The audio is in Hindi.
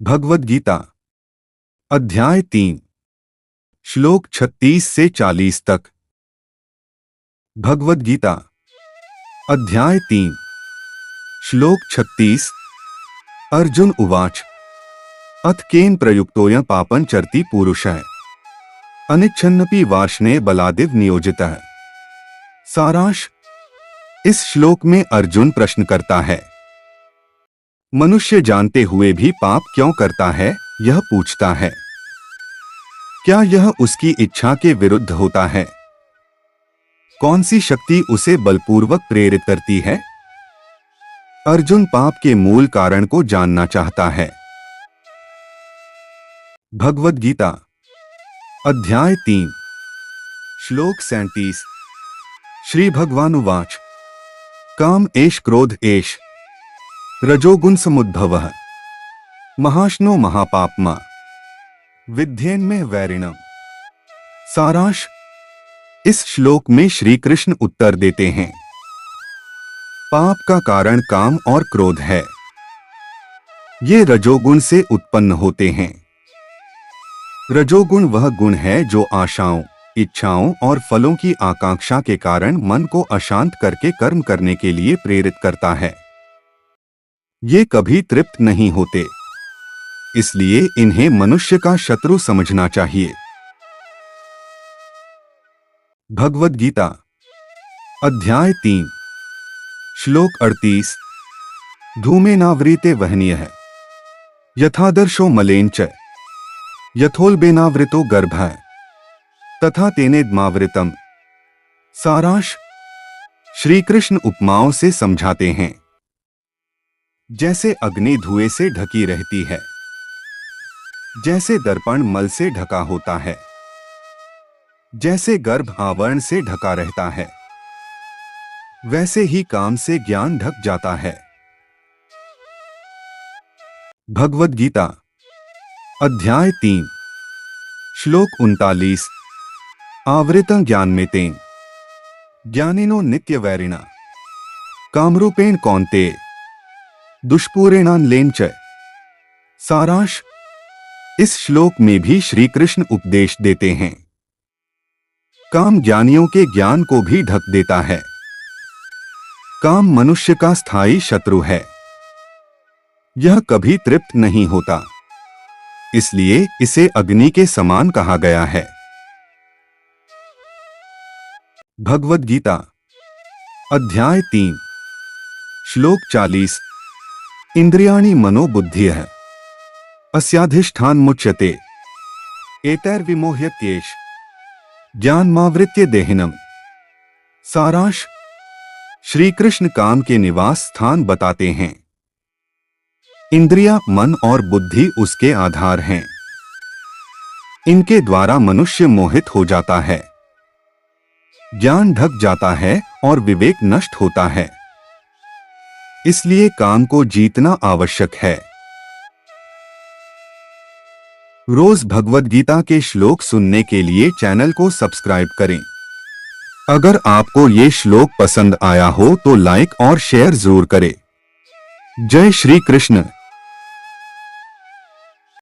भगवद गीता अध्याय 3 श्लोक 36 से 40 तक। भगवद गीता अध्याय 3 श्लोक 36। अर्जुन उवाच अथ केन प्रयुक्तोऽयं पापं चरति पुरुषः अनिच्छन्नपि वार्ष्णेय बलादिव नियोजितः। सारांश। इस श्लोक में अर्जुन प्रश्न करता है, मनुष्य जानते हुए भी पाप क्यों करता है, यह पूछता है। क्या यह उसकी इच्छा के विरुद्ध होता है? कौन सी शक्ति उसे बलपूर्वक प्रेरित करती है? अर्जुन पाप के मूल कारण को जानना चाहता है। भगवद गीता अध्याय 3 श्लोक 37। श्री भगवानुवाच काम एष क्रोध एष रजोगुण समुद्भवः महाश्नो महापाप्मा विध्येन्मे वैरिणम्। सारांश। इस श्लोक में श्री कृष्ण उत्तर देते हैं, पाप का कारण काम और क्रोध है। ये रजोगुण से उत्पन्न होते हैं। रजोगुण वह गुण है जो आशाओं, इच्छाओं और फलों की आकांक्षा के कारण मन को अशांत करके कर्म करने के लिए प्रेरित करता है। ये कभी तृप्त नहीं होते, इसलिए इन्हें मनुष्य का शत्रु समझना चाहिए। भगवद गीता अध्याय 3 श्लोक 38। धूमेनावृते वह्नियः यथादर्शो मलेन च यथोल्बेनावृतो गर्भः तथा तेनेदमावृतम्। सारांश। श्री कृष्ण उपमाओं से समझाते हैं। जैसे अग्नि धुएं से ढकी रहती है, जैसे दर्पण मल से ढका होता है, जैसे गर्भ आवरण से ढका रहता है, वैसे ही काम से ज्ञान ढक जाता है। भगवद गीता अध्याय 3 श्लोक 39। आवृतं ज्ञानमेतेन ज्ञानिनो नित्यवैरिणा कामरूपेण कौन्तेय दुष्पूरेणानलेन च। सारांश। इस श्लोक में भी श्री कृष्ण उपदेश देते हैं। काम ज्ञानियों के ज्ञान को भी ढक देता है। काम मनुष्य का स्थायी शत्रु है। यह कभी तृप्त नहीं होता, इसलिए इसे अग्नि के समान कहा गया है। भगवद गीता अध्याय 3 श्लोक 40। इंद्रियाणि मनोबुद्धियः अस्याधिष्ठानमुच्यते एतैर्विमोह्यत्येष ज्ञानमावृत्य देहिनम्। सारांश। श्री कृष्ण काम के निवास स्थान बताते हैं। इंद्रियां, मन और बुद्धि उसके आधार हैं। इनके द्वारा मनुष्य मोहित हो जाता है, ज्ञान ढक जाता है और विवेक नष्ट होता है। इसलिए काम को जीतना आवश्यक है। रोज भगवद गीता के श्लोक सुनने के लिए चैनल को सब्सक्राइब करें। अगर आपको ये श्लोक पसंद आया हो तो लाइक और शेयर जरूर करें। जय श्री कृष्ण।